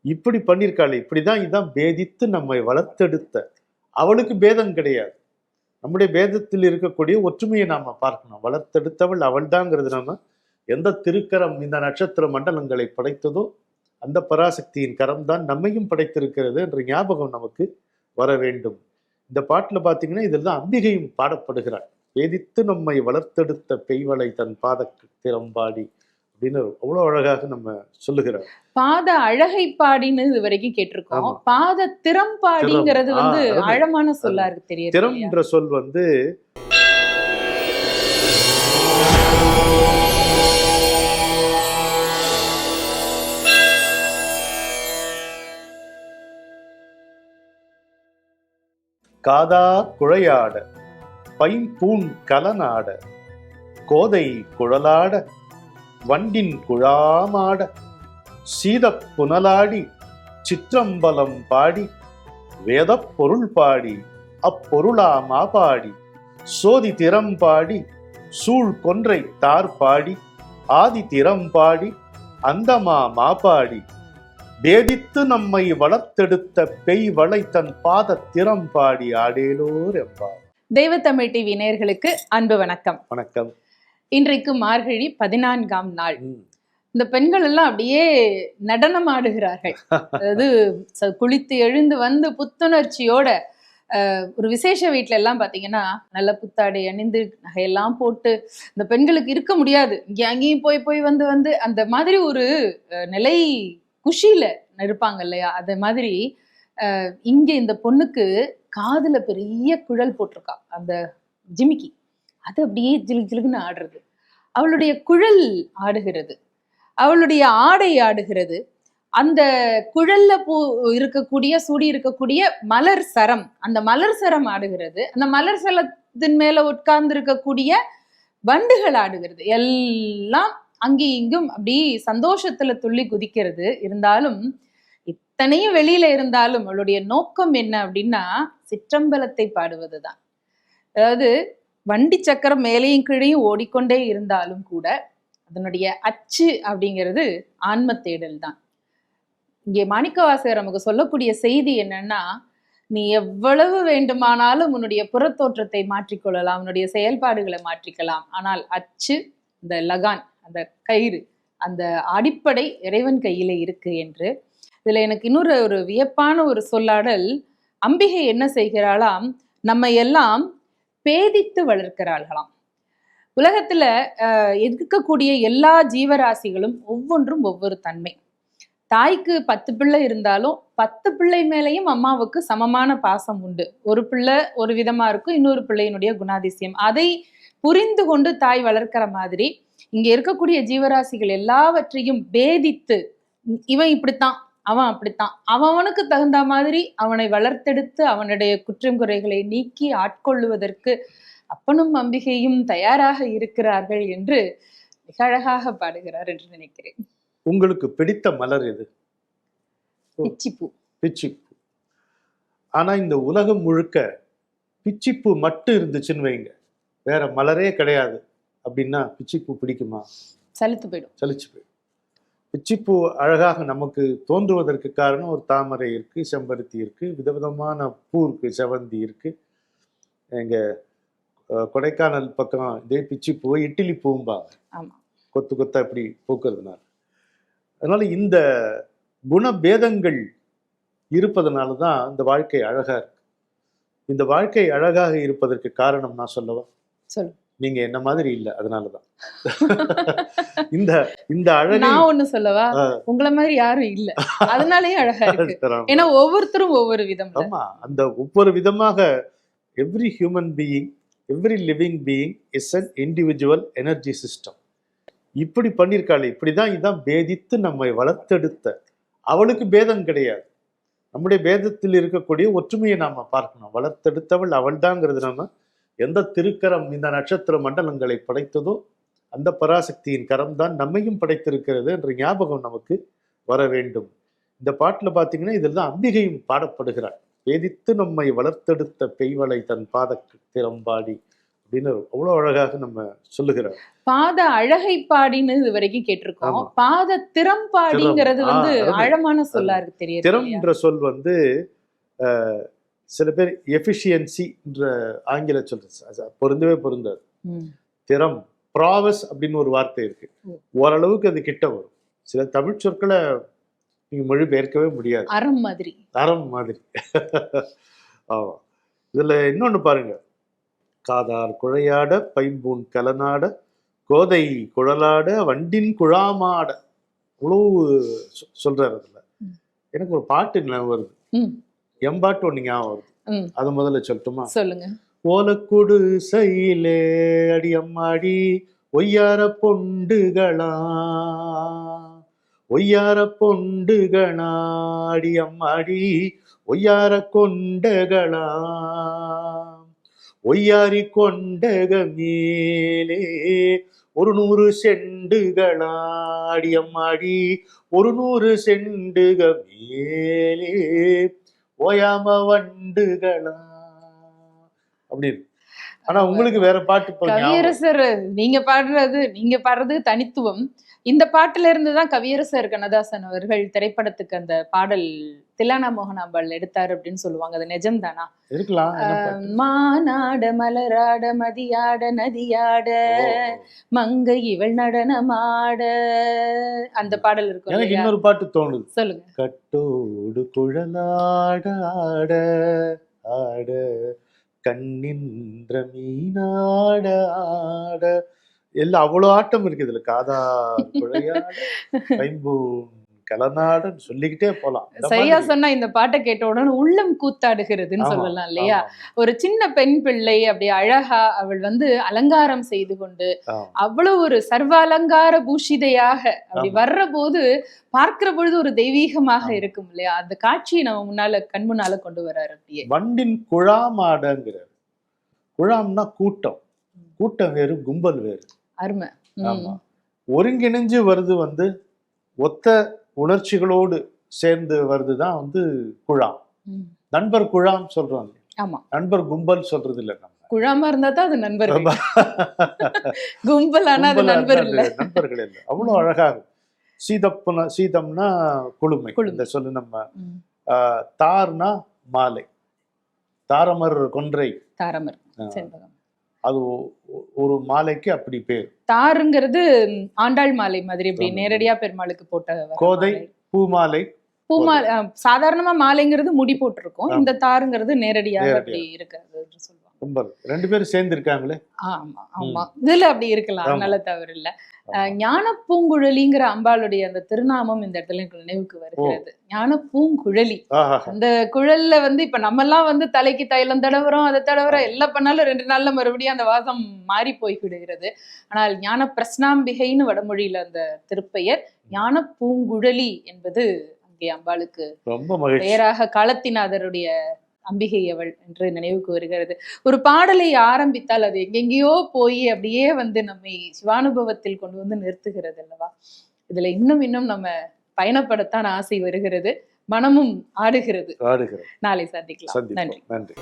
இப்படி பண்ணியிருக்காள், இப்படிதான் இதான் பேதித்து நம்மை வளர்த்தெடுத்த. அவளுக்கு பேதம் கிடையாது. நம்முடைய பேதத்தில் இருக்கக்கூடிய ஒற்றுமையை நாம பார்க்கணும். வளர்த்தெடுத்தவள் அவள்தாங்கிறது நம்ம எந்த திருக்கரம் இந்த நட்சத்திர மண்டலங்களை படைத்ததோ அந்த பராசக்தியின் கரம் தான் நம்மையும் படைத்திருக்கிறது என்ற ஞாபகம் நமக்கு வர வேண்டும். இந்த பாட்டுல பாத்தீங்கன்னா இதுல தான் அம்பிகையும் பாடப்படுகிறாள். வேதித்து நம்மை வளர்த்தெடுத்த பெய்வளை தன் பாத திறம்பாடி அப்படின்னு அவ்வளவு அழகாக நம்ம சொல்லுகிறார். பாத அழகை பாடின்னு இது வரைக்கும் கேட்டிருக்கோம். பாத திறம்பாடிங்கிறது ஆழமான சொல்லா இருக்கு. தெரியும் திறம் என்ற சொல் காதா குழையாட பைம்பூன் கலனாட கோதை குழலாட வண்டின் குழாமாட சீதப் புனலாடி சிற்றம்பலம் பாடி வேதப் பொருள் பாடி அப்பொருளா மாபாடி சோதி திறம் பாடி சூழ் கொன்றை தார் பாடி ஆதி திறம் பாடி அந்தமா மாபாடி வேதித்து நம்மை வளர்த்தெடுத்த பெய் வளை தன் பாத திறம் பாடி ஆடேலோர் எம்பார். தெய்வத்தமிழ் டிவி நேயர்களுக்கு அன்பு வணக்கம். வணக்கம். இன்றைக்கு மார்கழி 14ஆம் நாள். இந்த பெண்கள் எல்லாம் அப்படியே நடனம் ஆடுகிறார்கள். அதாவது குளித்து எழுந்து வந்து புத்துணர்ச்சியோட ஒரு விசேஷ வீட்டுல எல்லாம் பாத்தீங்கன்னா நல்ல புத்தாடை அணிந்து நகையெல்லாம் போட்டு இந்த பெண்களுக்கு இருக்க முடியாது. இங்கே அங்கேயும் போய் போய் வந்து வந்து அந்த மாதிரி ஒரு நிலை குஷியில இருப்பாங்க இல்லையா? அது மாதிரி இங்க இந்த பொண்ணுக்கு காதுல பெரிய குழல் போட்டிருக்கா, அந்த ஜிமிக்கி. அது அப்படியே ஜிலுக்கு ஜிலுக்குன்னு ஆடுறது. அவளுடைய குழல் ஆடுகிறது, அவளுடைய ஆடை ஆடுகிறது. அந்த குழல்ல இருக்கக்கூடிய சூடி இருக்கக்கூடிய மலர் சரம், அந்த மலர் சரம் ஆடுகிறது. அந்த மலர் சரத்தின் மேல உட்கார்ந்து இருக்கக்கூடிய வண்டுகள் ஆடுகிறது. எல்லாம் அங்கேயும் இங்கும் அப்படி சந்தோஷத்துல துள்ளி குதிக்கிறது. இருந்தாலும் இத்தனையும் வெளியில இருந்தாலும் அவளுடைய நோக்கம் என்ன அப்படின்னா சிற்றம்பலத்தை பாடுவதுதான். அதாவது வண்டி சக்கரம் மேலையும் கீழையும் ஓடிக்கொண்டே இருந்தாலும் கூட அதனுடைய அச்சு அப்படிங்கிறது ஆன்ம தேடல் தான். இங்கே மாணிக்கவாசகர் நமக்கு சொல்லக்கூடிய செய்தி என்னன்னா, நீ எவ்வளவு வேண்டுமானாலும் உன்னுடைய புறத்தோற்றத்தை மாற்றிக்கொள்ளலாம், உன்னுடைய செயல்பாடுகளை மாற்றிக்கலாம், ஆனால் அச்சு, இந்த லகான், அந்த கயிறு, அந்த அடிப்படை இறைவன் கையில இருக்கு என்று. இதுல எனக்கு இன்னொரு ஒரு வியப்பான ஒரு சொல்லாடல், அம்பிகை என்ன செய்கிறாளாம், நம்ம எல்லாம் பேதித்து வளர்க்கிறார்களாம். உலகத்துல இருக்கக்கூடிய எல்லா ஜீவராசிகளும் ஒவ்வொன்றும் ஒவ்வொரு தன்மை. தாய்க்கு 10 பிள்ளை இருந்தாலும் 10 பிள்ளை மேலையும் அம்மாவுக்கு சமமான பாசம் உண்டு. ஒரு பிள்ளை ஒரு விதமா இருக்கும், இன்னொரு பிள்ளையினுடைய குணாதிசயம். அதை புரிந்து கொண்டு தாய் வளர்க்கிற மாதிரி இங்க இருக்கக்கூடிய ஜீவராசிகள் எல்லாவற்றையும் பேதித்து, இவன் இப்படித்தான், அவன் அப்படித்தான், அவனுக்கு தகுந்த மாதிரி அவனை வளர்த்தெடுத்து அவனுடைய குற்றம் குறைகளை நீக்கி ஆட்கொள்ளுவதற்கு அப்பனும் அம்பிகையும் தயாராக இருக்கிறார்கள் என்று மிக அழகாக பாடுகிறார் என்று நினைக்கிறேன். உங்களுக்கு பிடித்த மலர் எது? பிச்சிப்பூ. பிச்சிப்பூ. ஆனா இந்த உலகம் முழுக்க பிச்சிப்பூ மட்டும் இருந்துச்சுன்னு வைங்க, வேற மலரே கிடையாது அப்படின்னா பிச்சிப்பூ பிடிக்குமா? சலித்து போயிடும். சலிச்சு போயிடும். பிச்சிப்பூ அழகாக நமக்கு தோன்றுவதற்கு காரணம் ஒரு தாமரை இருக்கு, செம்பருத்தி இருக்கு, விதவிதமான பூ இருக்கு, செவந்தி இருக்கு. எங்க கொடைக்கானல் பக்கம் இதே பிச்சிப்பூவை இட்லி பூம்பாங்க, கொத்து கொத்தா இப்படி பூக்கிறதுனால. அதனால இந்த குணபேதங்கள் இருப்பதனால தான் இந்த வாழ்க்கை அழகா இருக்கு. இந்த வாழ்க்கை அழகாக இருப்பதற்கு காரணம் நான் சொல்லவா? சொல்லு. நீங்க என்ன மாதிரி இல்ல, அதனாலதான். இந்த இந்த அழகு நான் ஒண்ணு சொல்லவா? உங்களை மாதிரி யாரும் இல்ல, அதனாலயே அழகா இருக்கு. ஏன்னா ஒவ்வொருத்தரும் ஒவ்வொரு விதம். ஆமா, அந்த ஒவ்வொரு விதமாக every human being, every living being is an individual energy system. இப்படி பண்ணியிருக்காள், இப்படிதான் இதான் பேதித்து நம்மை வளர்த்தெடுத்த. அவளுக்கு பேதம் கிடையாது. நம்முடைய பேதத்தில் இருக்கக்கூடிய ஒற்றுமையை நாம பார்க்கணும். வளர்த்தெடுத்தவள் அவள்தாங்கிறது நம்ம எந்த திருக்கரம் இந்த நட்சத்திர மண்டலங்களை படைத்ததோ அந்த பராசக்தியின் கரம் தான் நம்மையும் படைத்திருக்கிறது என்ற ஞாபகம் நமக்கு வர வேண்டும். இந்த பாட்டுல பாத்தீங்கன்னா இதுல தான் அம்பிகையும் பாடப்படுகிறாள். வேதித்து நம்மை வளர்த்தெடுத்த பெய்வளை தன் பாத திறம்பாடி அப்படின்னு அவ்வளவு அழகாக நம்ம சொல்லுகிறார். பாத அழகை பாடின்னு இது வரைக்கும் கேட்டிருக்கோம். ஆமா. பாத திறம்பாடிங்கிறது வந்து அருமை. ஆழமான சொல்லா இருக்கு. தெரியும் திறம் என்ற சொல் வந்து சில பேர் எஃபிஷியன்சின்ற ஆங்கில சொல் பொருந்தவே பொருந்தாது. திறம், ப்ராவஸ் அப்படின்னு ஒரு வார்த்தை இருக்கு. ஓரளவுக்கு அது கிட்ட வரும். சில தமிழ் சொற்களை நீங்க மொழிபெயர்க்கவே முடியாது. அறம் மாதிரி. அறம் மாதிரி. ஆமா. இதுல இன்னொன்னு பாருங்க. காதார் குழையாட பைம்பூன் கலனாட கோதை குழலாட வண்டின் குழாமாட, இவ்வளவு சொல்றாரு. அதுல எனக்கு ஒரு பாட்டு ஞாபகம் வருது. எம்பாட்டு ஒண்ணு ஞாபகம் வருது. அது முதல்ல சொல்லட்டுமா? சொல்லுங்க. ஓலக்குடு சையிலே அடியம்மாடி ஒய்யார பொண்டுகளா, ஒய்யார பொண்டுகளா அடியம்மாடி ஒய்யார கொண்டகளா, ஒய்யாரி கொண்டக மேலே 100 செண்டுகளா அடியம்மாடி 100 செண்டுக மேலே ஓயாம வண்டுகளா அப்படி இருக்கு. ஆனா உங்களுக்கு வேற பாட்டு. கவியரசர் நீங்க பாடுறது தனித்துவம். இந்த பாட்டுல இருந்துதான் கவியரசர் கண்ணதாசன் அவர்கள் திரைப்படத்துக்கு அந்த பாடல் தில்லானா மோகனாம்பாள் எடுத்தாரு அப்படின்னு சொல்லுவாங்க. அது நிஜம்தானா? இருக்கலாம். மானாட மலராட மதியாட நதியாட மங்கை இவள் நடனமாட, அந்த பாடல் இருக்கும். எனக்கு இன்னொரு பாட்டு தோணுது. சொல்லுங்க. கட்டோடு குழலாட ஆட ஆட கண்ணின்ற மீனாட ஆட, எல்லாம் அவ்வளவு ஆட்டம் இருக்கு இதுல. காதா குழையாட பைம்பூன் கலநாடுன்னு சொல்லிக்கிட்டே போலாம். சரியா சொன்னா இந்த பாட்டை கேட்ட உடனே உள்ளம் கூத்தாடுகிறதுன்னு சொல்லலாம் இல்லையா? ஒரு சின்ன பெண் பிள்ளை அப்படி அழகா அவள் வந்து அலங்காரம் செய்து கொண்டு அவ்வளவு ஒரு சர்வ அலங்கார பூஷிதையாக அப்படி வர்ற போது பார்க்கிற பொழுது ஒரு தெய்வீகமாக இருக்கும் இல்லையா? அந்த காட்சியை நம்ம கண் முன்னால கொண்டு வர்றாரு. அப்படியே வண்டின் குழாமாடங்கிறார். குழாம்னா கூட்டம். கூட்டம் வேறு, கும்பல் வேறு. அருமை. ஒருங்கிணைஞ்சு வருது வந்து ஒத்த உணர்ச்சிகளோடு சேர்ந்து வருதுதான் வந்து குழாம். நண்பர் குழாம் சொல்றோம். ஆமா. நண்பர் கும்பல் சொல்றது இல்ல. நம்ம குழாமா இருந்தா தான் அது நண்பர், கும்பல் ஆனா அது நண்பர் இல்ல. நண்பர்கள் இல்ல. அவ்வளவு அழகாகும். சீதம்னா குளுமை. இந்த சொல்லு நம்ம. தார்னா மாலை. தாரமர் கொன்றை. தாரமர் அது ஒரு மாலைக்கு அப்படி பேர். தாருங்கிறது ஆண்டாள் மாலை மாதிரி இப்படி நேரடியா பெருமாளுக்கு போட்ட. கோதை பூமாலை. பூமாலை சாதாரணமா மாலைங்கிறது முடி போட்டிருக்கோம். இந்த தாருங்கிறது நேரடியாக அப்படி இருக்கிறது சொல்லுவாங்க. ரெண்டு பேரும் சேர்ந்து இருக்காங்களே. ஆமா ஆமா, இதுல அப்படி இருக்கலாம், அதனால தவறு இல்ல. ஞான பூங்குழலிங்கிற அம்பாளுடைய அந்த திருநாமம் இந்த இடத்துல எனக்கு நினைவுக்கு வருகிறது. ஞான பூங்குழலி. அந்த குழல்ல வந்து இப்ப நம்ம எல்லாம் வந்து தலைக்கு தைலம் தடவுறோம், அதை தடவுறோம், எல்லாம் பண்ணாலும் 2 நாள்ல மறுபடியும் அந்த வாசம் மாறி போய் விடுகிறது. ஆனால் ஞான பிரஸ்னாம்பிகைன்னு வடமொழியில அந்த திருப்பெயர். ஞான பூங்குழலி என்பது அங்கே அம்பாளுக்கு ரொம்ப பெயராக காலத்திநாதருடைய அம்பிகை அவள் என்று நினைவுக்கு வருகிறது. ஒரு பாடலை ஆரம்பித்தால் அது எங்கெங்கேயோ போய் அப்படியே வந்து நம்மை சிவானுபவத்தில் கொண்டு வந்து நிறுத்துகிறது அல்லவா? இதுல இன்னும் நம்ம பயணப்படத்தான் ஆசை வருகிறது, மனமும் ஆடுகிறது. நாளை சந்திக்கலாம். நன்றி.